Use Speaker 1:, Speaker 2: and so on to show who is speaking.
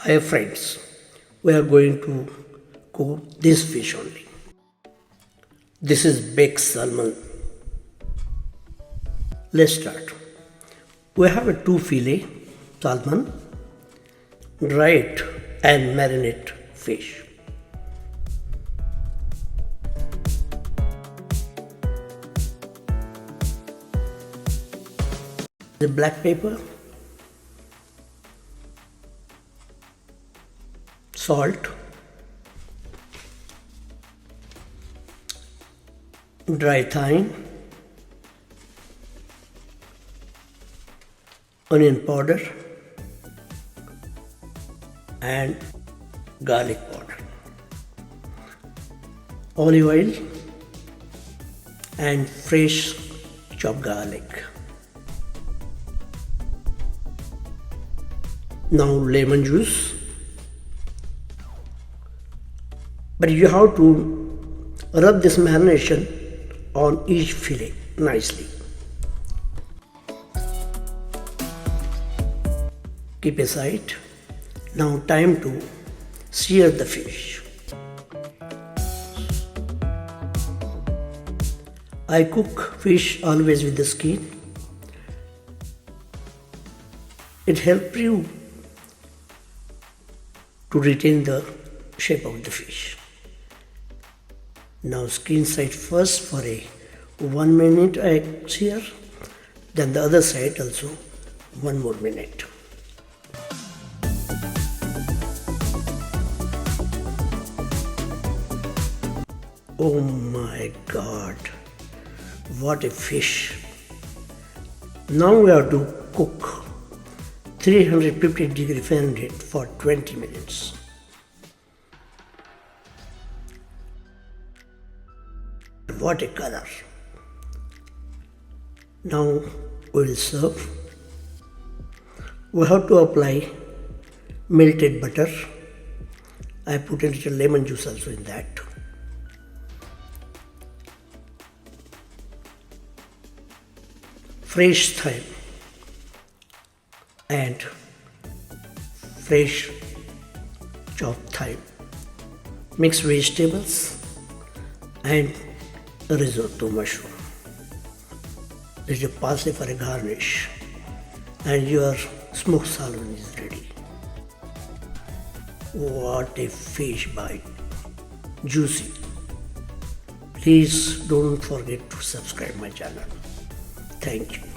Speaker 1: Hi friends, we are going to cook this fish only. This is baked salmon. Let's start. We have a 2 fillet salmon, dry it and marinate fish. The black pepper, salt, dry thyme, onion powder and garlic powder, olive oil and fresh chopped garlic. Now lemon juice. But you have to rub this marination on each fillet nicely. Keep aside. Now time to sear the fish. I cook fish always with the skin. It helps you to retain the shape of the fish. Now skin side first for a 1 minute I sear, then the other side also 1 more minute. Oh my God, what a fish! Now we have to cook 350 degree Fahrenheit for 20 minutes. What a color! Now we will serve. We have to apply melted butter. I put a little lemon juice also in that. Fresh thyme and fresh chopped thyme, mixed vegetables and risotto mushroom. Little parsley for a garnish, and your smoked salmon is ready. What a fish bite! Juicy. Please don't forget to subscribe my channel. Thank you.